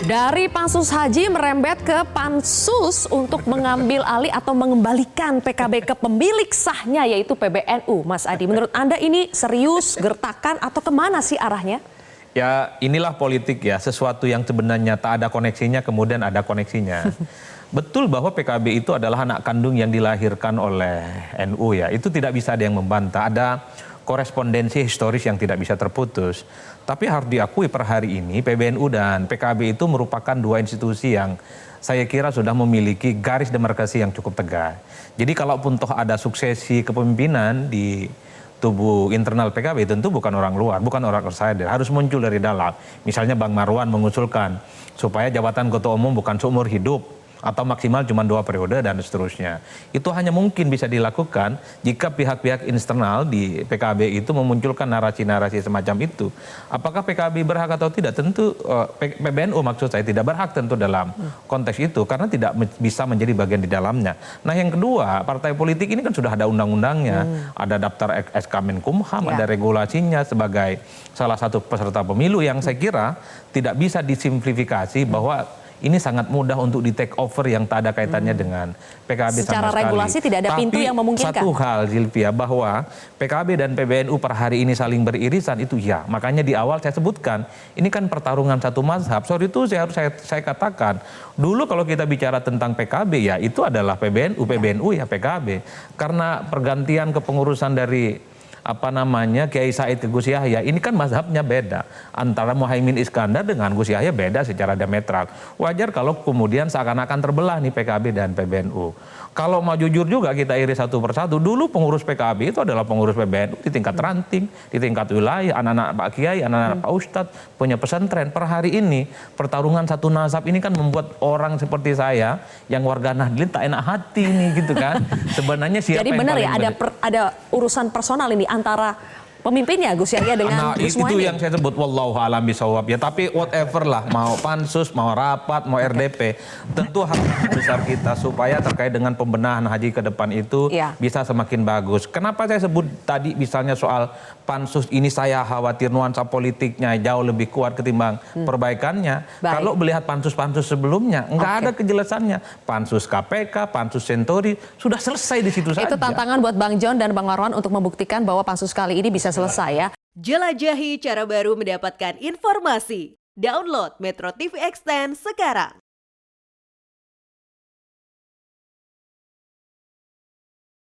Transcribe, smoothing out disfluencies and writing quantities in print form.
Dari Pansus Haji merembet ke Pansus untuk mengambil alih atau mengembalikan PKB ke pemilik sahnya yaitu PBNU. Mas Adi, menurut Anda ini serius, gertakan atau kemana sih arahnya? Ya inilah politik ya, sesuatu yang sebenarnya tak ada koneksinya kemudian ada koneksinya. Betul bahwa PKB itu adalah anak kandung yang dilahirkan oleh NU ya, itu tidak bisa ada yang membantah. Ada korespondensi historis yang tidak bisa terputus. Tapi harus diakui per hari ini PBNU dan PKB itu merupakan dua institusi yang saya kira sudah memiliki garis demarkasi yang cukup tegas. Jadi kalaupun toh ada suksesi kepemimpinan di tubuh internal PKB tentu bukan orang luar, bukan orang outsider, harus muncul dari dalam. Misalnya Bang Marwan mengusulkan supaya jabatan ketua umum bukan seumur hidup atau maksimal cuma 2 periode dan seterusnya. Itu hanya mungkin bisa dilakukan jika pihak-pihak internal di PKB itu memunculkan narasi-narasi semacam itu. Apakah PKB berhak atau tidak? Tentu PBNU maksud saya tidak berhak tentu dalam konteks itu karena tidak bisa menjadi bagian di dalamnya. Nah yang kedua, partai politik ini kan sudah ada undang-undangnya, ada daftar SK Menkumham, ada regulasinya sebagai salah satu peserta pemilu yang saya kira tidak bisa disimplifikasi bahwa ini sangat mudah untuk di take over yang tak ada kaitannya dengan PKB secara sama sekali. regulasi tidak ada pintu yang memungkinkan. Satu hal Zilvia, bahwa PKB dan PBNU per hari ini saling beririsan itu ya. Makanya di awal saya sebutkan, ini kan pertarungan satu mazhab. Sorry itu saya katakan, dulu kalau kita bicara tentang PKB ya itu adalah PBNU ya PKB. Karena pergantian kepengurusan dari Kiai Said ke Gus Yahya, ini kan mazhabnya beda. Antara Muhaimin Iskandar dengan Gus Yahya beda secara diametral. Wajar kalau kemudian seakan-akan terbelah nih PKB dan PBNU. Kalau mau jujur juga kita iris satu persatu, dulu pengurus PKB itu adalah pengurus PBNU di tingkat ranting, di tingkat wilayah, anak-anak Pak Kiai, anak-anak Pak Ustadz, punya pesantren. Per hari ini, pertarungan satu nasab ini kan membuat orang seperti saya, yang warga Nahdlin tak enak hati nih gitu kan. Sebenarnya siapa jadi yang benar ya paling ada urusan personal ini antara pemimpinnya Gus Yahya dengan Gus Muhaimin. Itu yang saya sebut wallahu alam bisawab ya, tapi whatever lah, mau pansus, mau rapat, mau RDP, tentu harapan besar kita supaya terkait dengan pembenahan haji ke depan itu bisa semakin bagus. Kenapa saya sebut tadi misalnya soal pansus ini, saya khawatir nuansa politiknya jauh lebih kuat ketimbang perbaikannya. Kalau melihat pansus-pansus sebelumnya nggak ada kejelasannya. Pansus KPK, pansus Senturi sudah selesai di situ saja. Itu tantangan buat Bang John dan Bang Marwan untuk membuktikan bahwa pansus kali ini bisa selesai ya. Jelajahi cara baru mendapatkan informasi. Download Metro TV Extend sekarang.